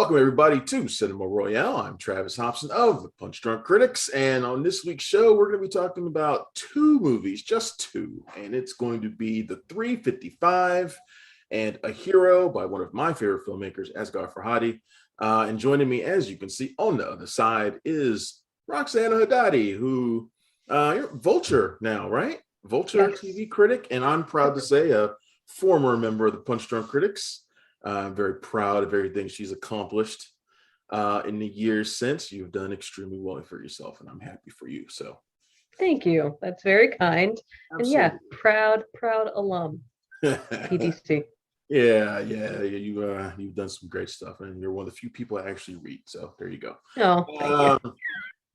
Welcome, everybody, to Cinema Royale. I'm Travis Hobson of the Punch Drunk Critics, and on this week's show, we're going to be talking about two movies, just two, and it's going to be The 355 and A Hero by one of my favorite filmmakers, Asghar Farhadi. And joining me, as you can see on the other side, is Roxana Hadadi, who you're Vulture now, right? Vulture Yes. TV critic, and I'm proud to say a former member of the Punch Drunk Critics. I'm very proud of everything she's accomplished in the years since. You've done extremely well for yourself, and I'm happy for you. So, Thank you. That's very kind. And yeah, proud alum, PDC. You've done some great stuff, and you're one of the few people I actually read. So there you go. Oh, thank you.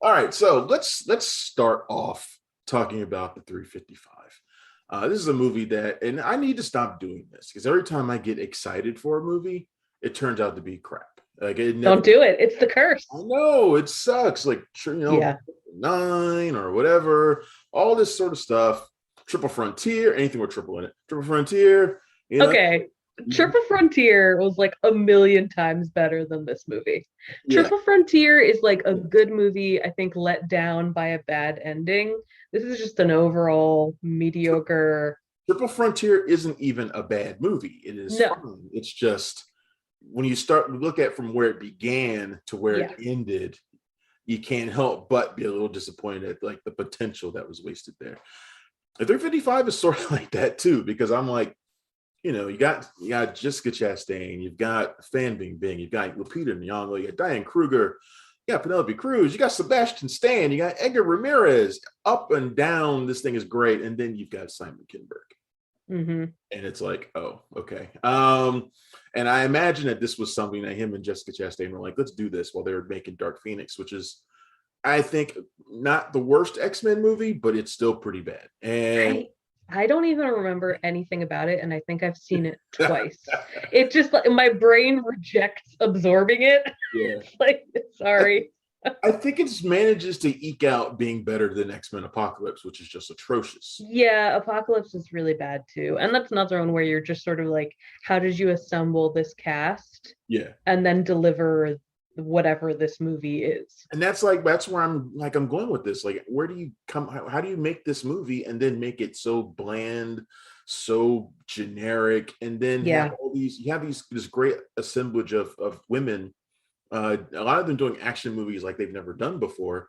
All right, so let's start off talking about The 355. This is a movie that, and I need to stop doing this because every time I get excited for a movie, it turns out to be crap. Like Don't do it. It's the curse. I know it sucks. Like Yeah. 9 or whatever, all this sort of stuff. Triple Frontier, anything with triple in it. Triple Frontier. Okay. Triple Frontier was like a million times better than this movie. Yeah. Triple Frontier is like a good movie, I think, let down by a bad ending. This is just an overall mediocre. Triple Frontier isn't even a bad movie. It is fun. It's just when you look at from where it began to where it ended, you can't help but be a little disappointed at like the potential that was wasted there. The 355 is sort of like that too, because I'm like, you got Jessica Chastain, you've got Fan Bingbing, you've got Lupita Nyong'o, you got Diane Kruger, you got Penelope Cruz, you got Sebastian Stan, you got Edgar Ramirez. Up and down, this thing is great, and then you've got Simon Kinberg, and it's like, oh, okay. And I imagine that this was something that him and Jessica Chastain were like, let's do this while they were making Dark Phoenix, which is, I think, not the worst X-Men movie, but it's still pretty bad. And I don't even remember anything about it, and I think I've seen it twice. It just like my brain rejects absorbing it. Yeah. Like, sorry. I think it manages to eke out being better than X-Men Apocalypse, which is just atrocious. Yeah, Apocalypse is really bad too. And that's another one where you're just sort of like, how did you assemble this cast? Yeah. And then deliver whatever this movie is. And that's where I'm going with this. Like, where do you come? How do you make this movie and then make it so bland, so generic, and then have this great assemblage of women, a lot of them doing action movies like they've never done before,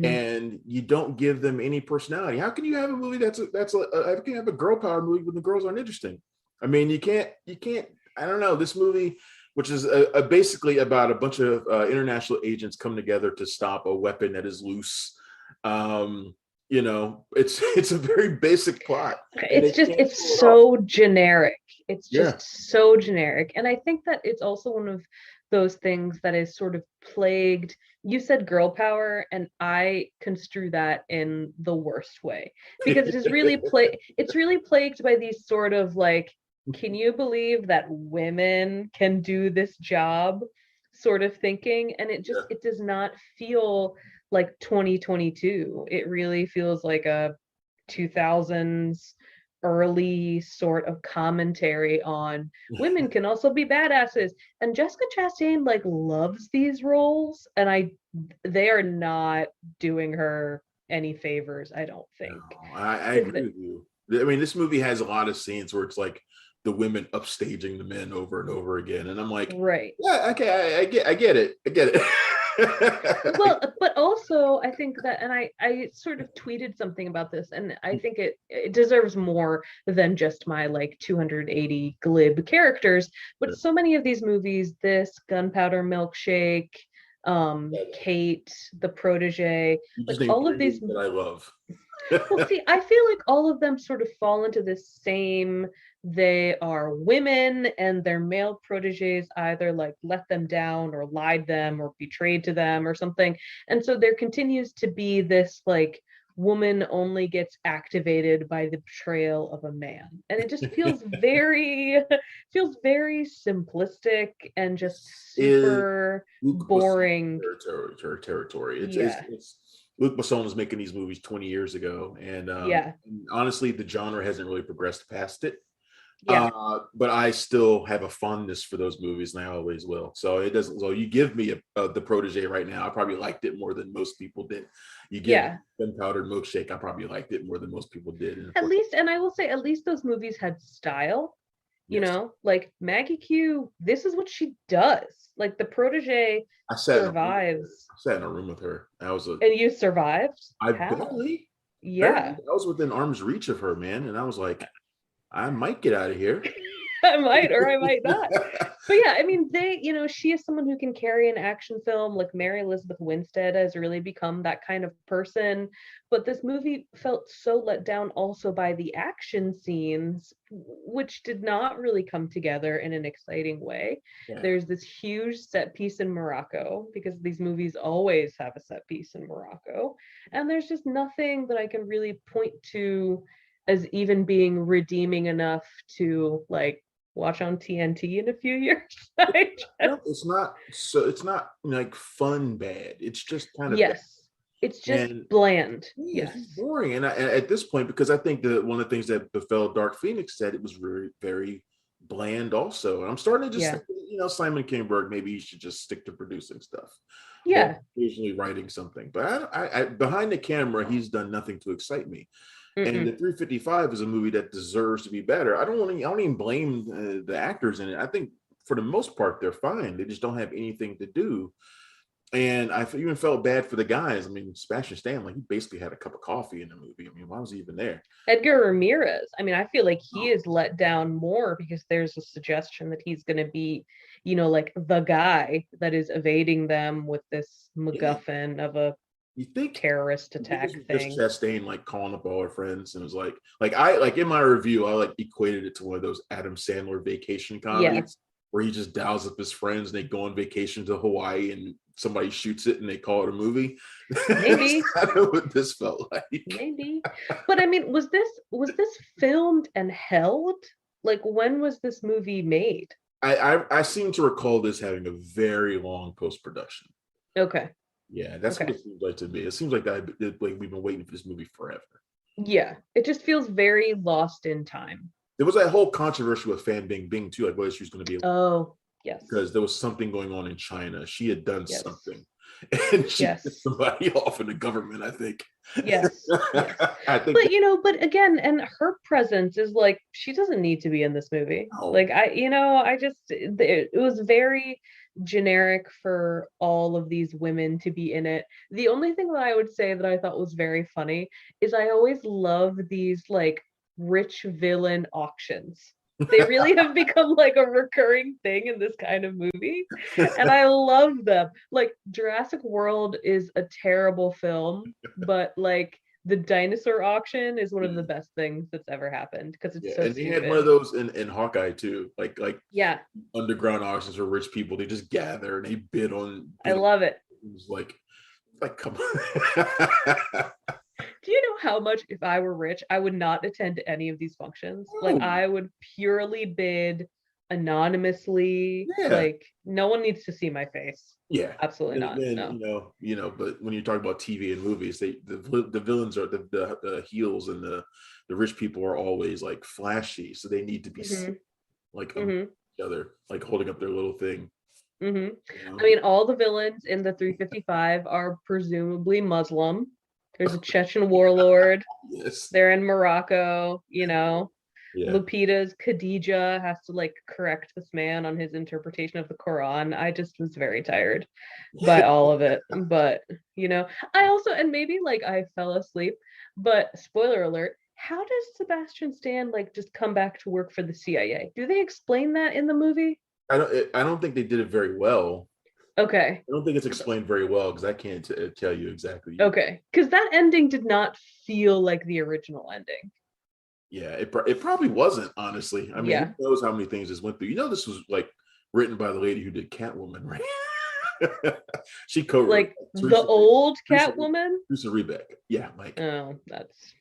and you don't give them any personality. How can you have a movie how can you have a girl power movie when the girls aren't interesting? I mean, you can't. I don't know. This movie, which is basically about a bunch of international agents come together to stop a weapon that is loose. It's a very basic plot. It's so generic. It's just so generic. And I think that it's also one of those things that is sort of plagued. You said girl power, and I construe that in the worst way, because it is really it's really plagued by these sort of like, can you believe that women can do this job sort of thinking? And it does not feel like 2022. It really feels like a 2000s early sort of commentary on women can also be badasses. And Jessica Chastain like loves these roles, and they are not doing her any favors, I don't think. No, I agree with you. I mean, this movie has a lot of scenes where it's like the women upstaging the men over and over again, and I'm like, right, yeah, okay, I get it. Well, but also I think that, and I sort of tweeted something about this, and I think it deserves more than just my like 280 glib characters, but so many of these movies, this Gunpowder Milkshake, Kate, The Protege, like all of these that I love. Well, see, I feel like all of them sort of fall into this same, they are women and their male proteges either like let them down or lied them or betrayed to them or something. And so there continues to be this like woman only gets activated by the betrayal of a man. And it just feels very simplistic and just super boring. Territory. It's Luc Besson was making these movies 20 years ago, and honestly, the genre hasn't really progressed past it. Yeah. But I still have a fondness for those movies, and I always will. So it doesn't. So you give me the Protege right now, I probably liked it more than most people did. You give me Gunpowder Milkshake, I probably liked it more than most people did. At least, and I will say, at least those movies had style. You know, like Maggie Q, this is what she does. Like the Protege survives. I sat in a room with her. And you survived? I barely. Yeah. I was within arm's reach of her, man. And I was like, I might get out of here. I might, or I might not. But yeah, I mean, she is someone who can carry an action film. Like Mary Elizabeth Winstead has really become that kind of person. But this movie felt so let down also by the action scenes, which did not really come together in an exciting way. Yeah. There's this huge set piece in Morocco, because these movies always have a set piece in Morocco. And there's just nothing that I can really point to as even being redeeming enough to like watch on TNT in a few years. It's not like fun bad. It's just kind of it's just bland. It's boring. And at this point, because I think that one of the things that befell Dark Phoenix said, it was very, very bland also. And I'm starting to just think, Simon Kinberg, maybe he should just stick to producing stuff. Yeah. Occasionally writing something. But I behind the camera, he's done nothing to excite me. And the 355 is a movie that deserves to be better. I don't even blame the actors in it. I think for the most part, they're fine. They just don't have anything to do. And I even felt bad for the guys. I mean, Sebastian Stan, he basically had a cup of coffee in the movie. I mean, why was he even there? Edgar Ramirez. I mean, I feel like he is let down more because there's a suggestion that he's going to be, like the guy that is evading them with this MacGuffin of a terrorist attack thing. Just Chastain calling up all her friends, and it was like in my review, I equated it to one of those Adam Sandler vacation comedies where he just dials up his friends and they go on vacation to Hawaii and somebody shoots it and they call it a movie. Maybe. That's kind of what this felt like. Maybe. But I mean, was this filmed and held? Like, when was this movie made? I seem to recall this having a very long post-production. Okay. Yeah, that's what it seems like to me. It seems like we've been waiting for this movie forever. Yeah, it just feels very lost in time. There was that whole controversy with Fan Bingbing too, like whether she was going to be. Oh, yes. Because there was something going on in China. She had done something, and she pissed somebody off in the government, I think. Yes. I think. But again, and her presence is she doesn't need to be in this movie. No. It was very generic for all of these women to be in it. The only thing that I would say that I thought was very funny is I always love these rich villain auctions. They really have become a recurring thing in this kind of movie, and I love them. Jurassic World is a terrible film, but the dinosaur auction is one of the best things that's ever happened because it's so. And they had one of those in Hawkeye too, underground auctions for rich people. They just gather and they bid on. I love it. It was like come on. Do you know how much, if I were rich, I would not attend to any of these functions? I would purely bid anonymously. No one needs to see my face. Yeah, absolutely not. Then, no. But when you talk about TV and movies, the villains are the heels, and the rich people are always flashy, so they need to be seen, each other, holding up their little thing. I mean, all the villains in the 355 are presumably Muslim. There's a Chechen warlord. Yes. They're in Morocco, Lupita's Khadija has to correct this man on his interpretation of the Quran. I just was very tired by all of it. But, I also, and maybe I fell asleep, but spoiler alert, how does Sebastian Stan just come back to work for the CIA? Do they explain that in the movie? I don't think they did it very well. Okay. I don't think it's explained very well because I can't tell you exactly. Okay, because that ending did not feel like the original ending. Yeah, it probably wasn't, honestly. I mean, who knows how many things this went through. This was written by the lady who did Catwoman, right? She co-wrote the old Catwoman? Teresa Rebeck. Yeah, oh, that's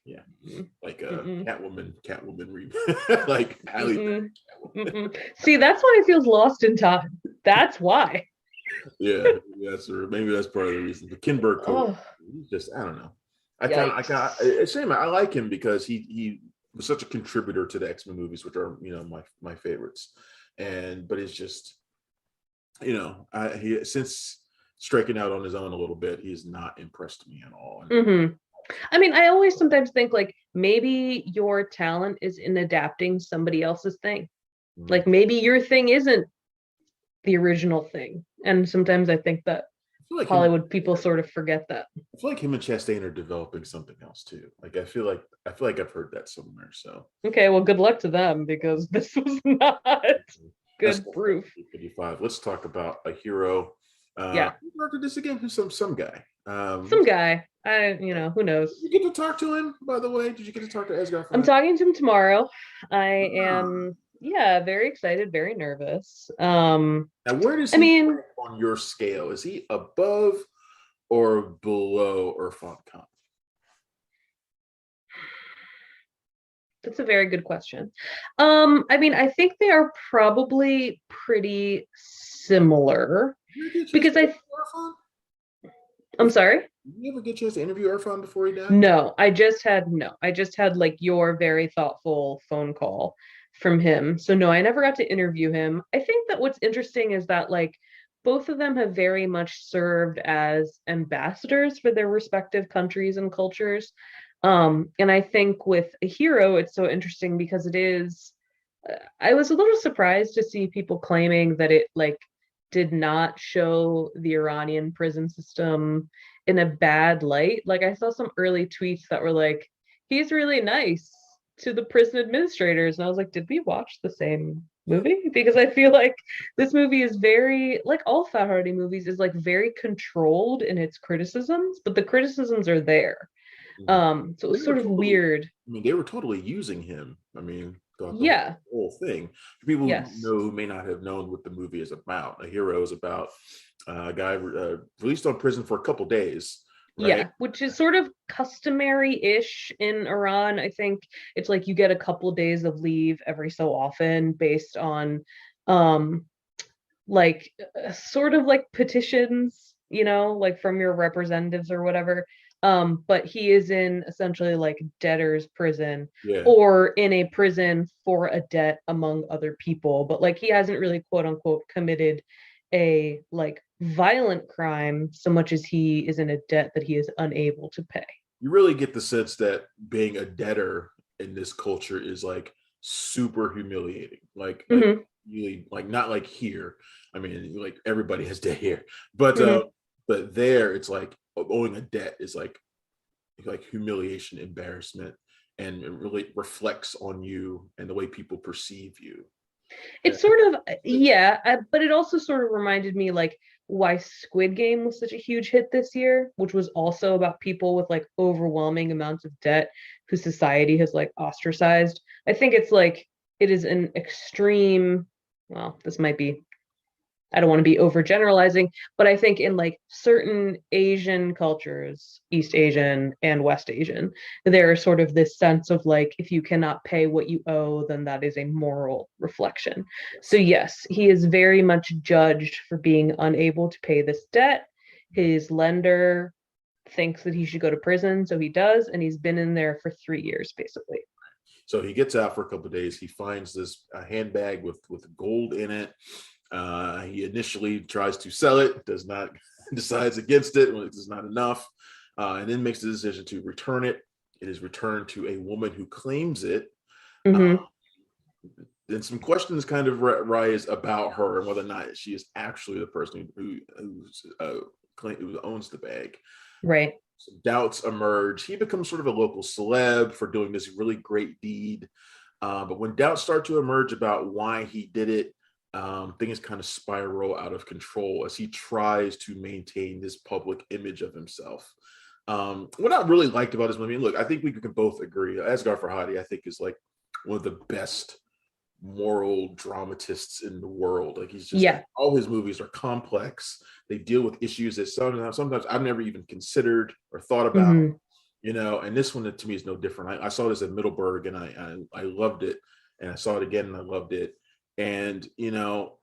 Catwoman Rebeck. Halle Berry. See, that's why it feels lost in time. That's why. Yeah, maybe that's part of the reason. But Kinberg, just I don't know. It's a shame. I like him because he was such a contributor to the X-Men movies, which are, you know, my favorites. But it's just, you know, he, since striking out on his own a little bit, he's not impressed me at all. Mm-hmm. I mean, I always sometimes think like maybe your talent is in adapting somebody else's thing. Mm-hmm. Like maybe your thing isn't the original thing. And sometimes I think that like Hollywood people sort of forget that. I feel like him and Chastain are developing something else too. Like I feel like I've heard that somewhere. So okay, well, good luck to them, because this was not good proof. 55. Let's talk about a hero. Yeah. Who directed this again? Who's some guy? Some guy. You know, who knows? Did you get to talk to him, by the way? Did you get to talk to Asghar Farhadi? I'm talking to him tomorrow. I am very excited, very nervous. Now where does he rank on your scale? Is he above or below Irfan Khan? That's a very good question. I mean, I think they are probably pretty similar, because I'm sorry? Did you ever get a chance to interview Irfan before he died? No, I just had like your very thoughtful phone call from him. So no, I never got to interview him. I think that what's interesting is that like both of them have very much served as ambassadors for their respective countries and cultures. And I think with a hero, it's so interesting because it is, I was a little surprised to see people claiming that it like did not show the Iranian prison system in a bad light. Like I saw some early tweets that were like, he's really nice to the prison administrators. And I was like, did we watch the same movie? Because I feel like this movie is very, like all Farhadi movies, is like very controlled in its criticisms, but the criticisms are there. So it was sort of weird. I mean, they were totally using him. I mean, the whole thing. For people who may not have known what the movie is about, A Hero is about a guy released on prison for a couple days. Right? Yeah, which is sort of customary-ish in Iran. I think it's like you get a couple days of leave every so often based on like sort of like petitions, you know, like from your representatives or whatever. But he is in essentially like debtor's prison, or in a prison for a debt among other people. But like he hasn't really quote unquote committed a like violent crime so much as he is in a debt that he is unable to pay. You really get the sense that being a debtor in this culture is like super humiliating. Like really, like not like here. I mean, like everybody has debt here, but there it's like owing a debt is like humiliation, embarrassment, and it really reflects on you and the way people perceive you. It's sort of but it also sort of reminded me like why Squid Game was such a huge hit this year, which was also about people with like overwhelming amounts of debt who society has like ostracized. I think it's like it is an extreme, well, this might be, I don't want to be overgeneralizing, but I think in like certain Asian cultures, East Asian and West Asian, there's sort of this sense of like, if you cannot pay what you owe, then that is a moral reflection. So yes, he is very much judged for being unable to pay this debt. His lender thinks that he should go to prison, so he does, and he's been in there for 3 years, basically. So he gets out for a couple of days. He finds this handbag with gold in it. He initially tries to sell it, decides against it when it's not enough, and then makes the decision to return it. It is returned to a woman who claims it. Then some questions kind of rise about her and whether or not she is actually the person who owns the bag. Right. Some doubts emerge. He becomes sort of a local celeb for doing this really great deed. But when doubts start to emerge about why he did it, things kind of spiral out of control as he tries to maintain this public image of himself. What I really liked about this movie, look, I think we can both agree, Asghar Farhadi, I think, is like one of the best moral dramatists in the world. Like he's just, all his movies are complex. They deal with issues that sometimes I've never even considered or thought about, you know, and this one to me is no different. I saw this at Middleburg and I loved it, and I saw it again and I loved it. And, you know,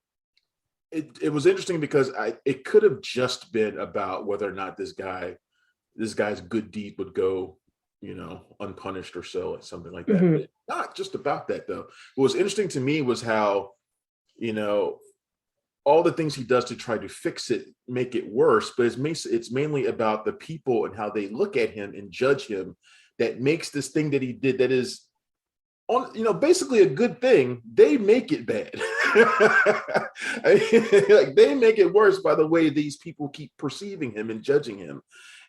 it was interesting because it could have just been about whether or not this guy's good deed would go unpunished or so, or something like that. But it's not just about that, though. What was interesting to me was how, all the things he does to try to fix it make it worse, but it's mainly about the people and how they look at him and judge him that makes this thing that he did that is basically a good thing, they make it bad. Like, they make it worse by the way these people keep perceiving him and judging him.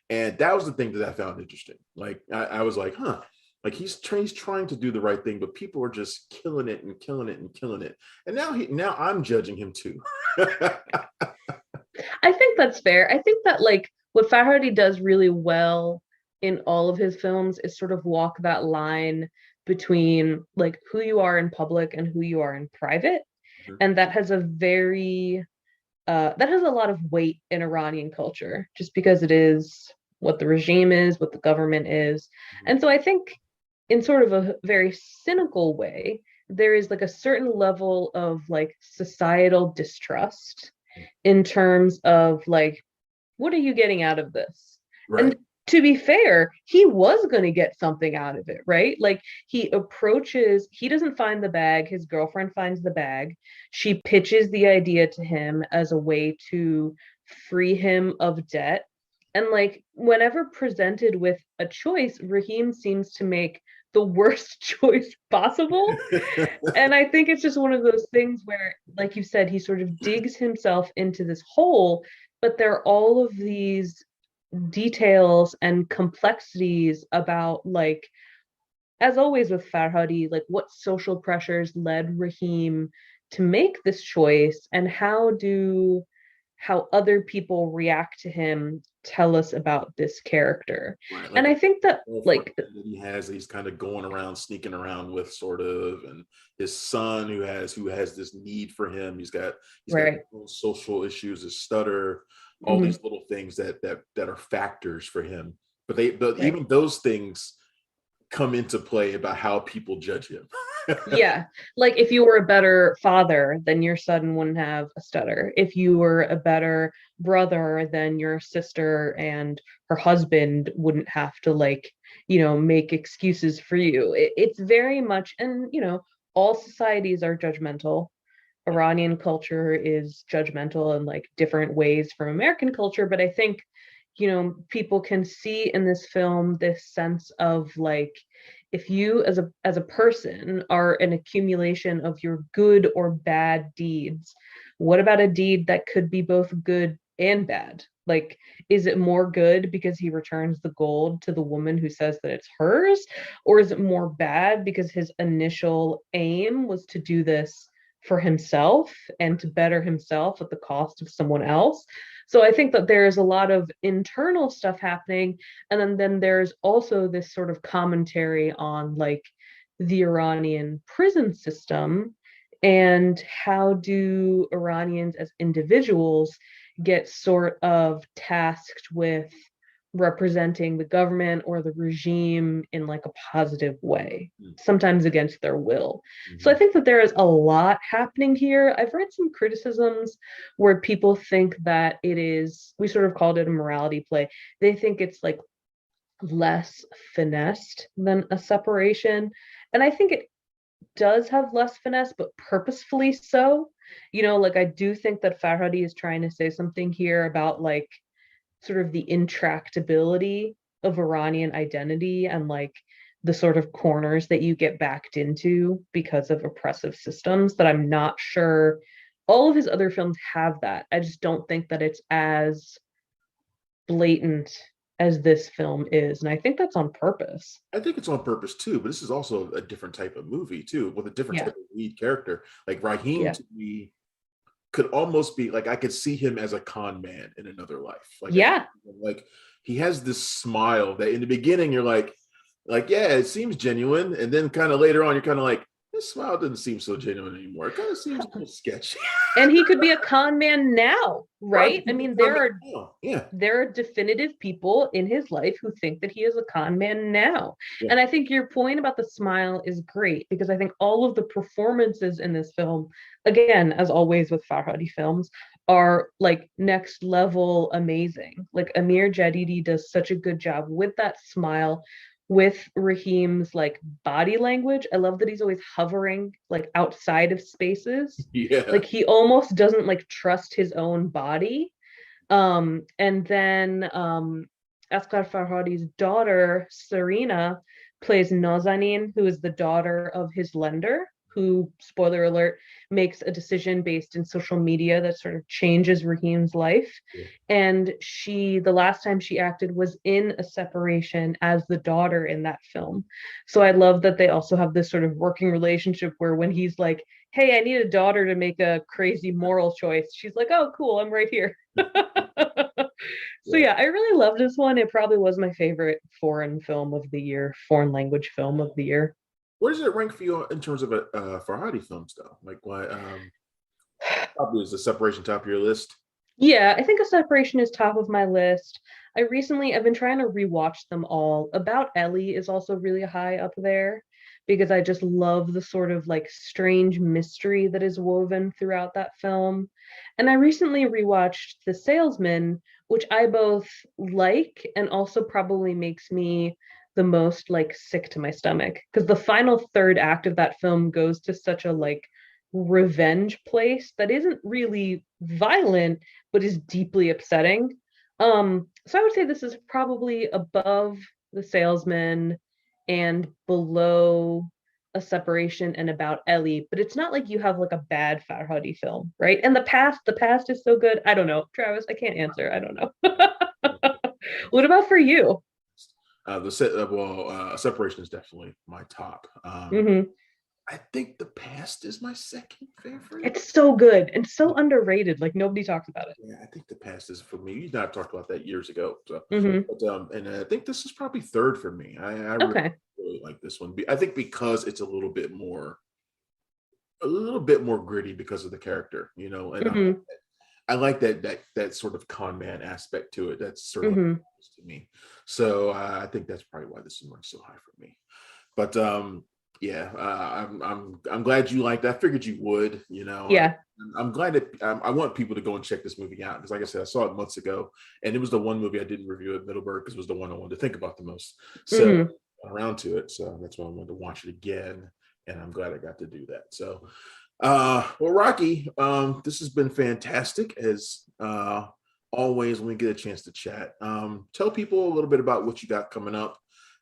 And that was the thing that I found interesting. Like, I was like, huh, like he's trying to do the right thing, but people are just killing it and killing it and killing it. And now I'm judging him too. I think that's fair. I think that, like, what Farhadi does really well in all of his films is sort of walk that line between, like, who you are in public and who you are in private. And that has a lot of weight in Iranian culture, just because it is what the regime is, what the government is. And so I think, in sort of a very cynical way, there is like a certain level of like societal distrust in terms of like, what are you getting out of this? Right. And to be fair, he was going to get something out of it, right? Like, he doesn't find the bag, his girlfriend finds the bag. She pitches the idea to him as a way to free him of debt. And like, whenever presented with a choice, Raheem seems to make the worst choice possible. And I think it's just one of those things where, like you said, he sort of digs himself into this hole, but there are all of these details and complexities about, like, as always with Farhadi, like, what social pressures led Raheem to make this choice, and how other people react to him tell us about this character. Right, like, and I think that, like, that he's kind of going around, sneaking around with, sort of, and his son who has this need for him. He's got social issues, his stutter, all these little things that are factors for him. But even those things come into play about how people judge him. Yeah, like, if you were a better father, then your son wouldn't have a stutter. If you were a better brother, then your sister and her husband wouldn't have to, like, make excuses for you. It's very much, and all societies are judgmental. Iranian culture is judgmental in like different ways from American culture, but I think, people can see in this film this sense of, like, if you as a person are an accumulation of your good or bad deeds, what about a deed that could be both good and bad? Like, is it more good because he returns the gold to the woman who says that it's hers? Or is it more bad because his initial aim was to do this for himself and to better himself at the cost of someone else? So I think that there's a lot of internal stuff happening. And then there's also this sort of commentary on, like, the Iranian prison system, and how do Iranians as individuals get sort of tasked with representing the government or the regime in like a positive way, sometimes against their will. So I think that there is a lot happening here. I've read some criticisms where people think that we sort of called it a morality play. They think it's like less finessed than a separation. And I think it does have less finesse, but purposefully so. Like, I do think that Farhadi is trying to say something here about, like, sort of the intractability of Iranian identity, and like the sort of corners that you get backed into because of oppressive systems, that I'm not sure all of his other films have that. I just don't think that it's as blatant as this film is, and I think that's on purpose. I think it's on purpose too, but this is also a different type of movie too, with a different type of lead character. Like, Raheem to me could almost be like, I could see him as a con man in another life. Like, like, he has this smile that in the beginning you're like, yeah, it seems genuine, and then kind of later on you're kind of like, this smile doesn't seem so genuine anymore. It kind of seems a little sketchy. And he could be a con man now, right? I mean, there are definitive people in his life who think that he is a con man now. Yeah. And I think your point about the smile is great, because I think all of the performances in this film, again, as always with Farhadi films, are like next level amazing. Like, Amir Jadidi does such a good job with that smile, with Raheem's like body language. I love that he's always hovering like outside of spaces. Yeah. Like he almost doesn't like trust his own body. And then Asghar Farhadi's daughter, Serena, plays Nazanin, who is the daughter of his lender, who, spoiler alert, makes a decision based in social media that sort of changes Raheem's life. Yeah. And the last time she acted was in a separation as the daughter in that film. So I love that they also have this sort of working relationship where when he's like, hey, I need a daughter to make a crazy moral choice, she's like, oh, cool, I'm right here. So yeah, I really love this one. It probably was my favorite foreign film of the year, foreign language film of the year. Where does it rank for you in terms of Farhadi films, though? Like, what probably is the Separation top of your list? Yeah, I think A Separation is top of my list. I've been trying to rewatch them all. About Ellie is also really high up there because I just love the sort of like strange mystery that is woven throughout that film. And I recently rewatched The Salesman, which I both like and also probably makes me the most like sick to my stomach because the final third act of that film goes to such a like revenge place that isn't really violent but is deeply upsetting. So I would say this is probably above The Salesman and below A Separation and About Ellie, but it's not like you have like a bad Farhadi film, right? And the past is so good. I don't know, Travis. I can't answer. I don't know. What about for you? Separation is definitely my top. Mm-hmm. I think The Past is my second favorite. It's so good and so underrated. Like nobody talks about it. Yeah, I think The Past is for me. You and I talked about that years ago. So, Mm-hmm. and I think this is probably third for me. I Okay. really like this one. I think because it's a little bit more gritty because of the character, and Mm-hmm. I like that sort of con man aspect to it. That's sort of Mm-hmm. to me. So I think that's probably why this one ranks so high for me. But yeah, I'm glad you liked. I figured you would. Yeah. I'm glad that I want people to go and check this movie out because, like I said, I saw it months ago, and it was the one movie I didn't review at Middleburg because it was the one I wanted to think about the most. So Mm-hmm. around to it, so that's why I wanted to watch it again, and I'm glad I got to do that. So, well, Rocky, this has been fantastic as always when we get a chance to chat. Tell people a little bit about what you got coming up,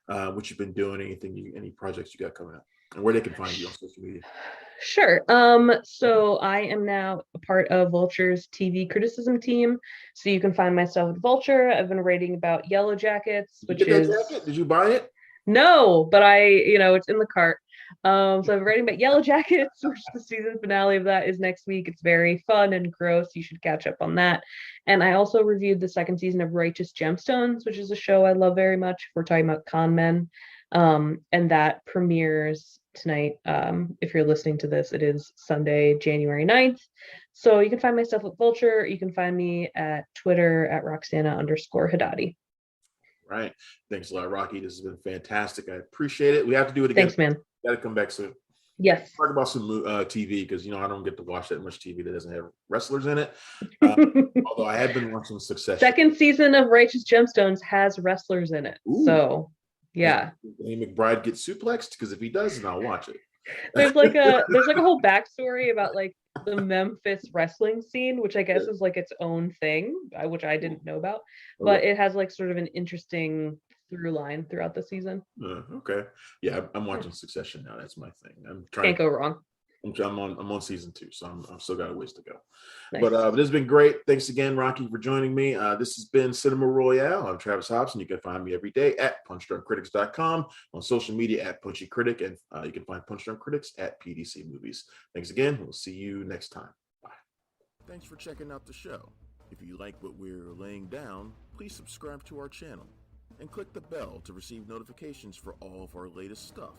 what you've been doing, any projects you got coming up, and where they can find you on social media. Sure. So I am now a part of Vulture's TV criticism team. So you can find my stuff at Vulture. I've been writing about Yellow Jackets, Did you get that jacket? Did you buy it? No, but it's in the cart. So I'm writing about Yellow Jackets, which the season finale of that is next week. It's very fun and gross. You should catch up on that. And I also reviewed the second season of Righteous Gemstones, which is a show I love very much. We're talking about con men. And that premieres tonight. If you're listening to this, it is Sunday, January 9th. So you can find my stuff at Vulture. You can find me at Twitter at Roxana_Hadadi. Right. Thanks a lot, Rocky. This has been fantastic. I appreciate it. We have to do it again. Thanks, man. Got to come back soon. Yes. Talk about some TV because I don't get to watch that much TV that doesn't have wrestlers in it. Although I have been watching Succession. Second season of Righteous Gemstones has wrestlers in it. Ooh. So yeah. Danny McBride gets suplexed because if he does, then I'll watch it. There's like a whole backstory about like the Memphis wrestling scene, which I guess is like its own thing, which I didn't know about, but it has like sort of an interesting through line throughout the season. Okay, yeah, I'm watching Succession now. That's my thing. Can't go wrong. I'm on season 2, so I'm still got a ways to go. Nice. But this has been great. Thanks again, Rocky, for joining me. This has been Cinema Royale. I'm Travis Hobson. You can find me every day at punchdrunkcritics.com, on social media at Punchy Critic, and you can find Punch Drunk Critics at PDC Movies. Thanks again. We'll see you next time. Bye. Thanks for checking out the show. If you like what we're laying down, please subscribe to our channel and click the bell to receive notifications for all of our latest stuff.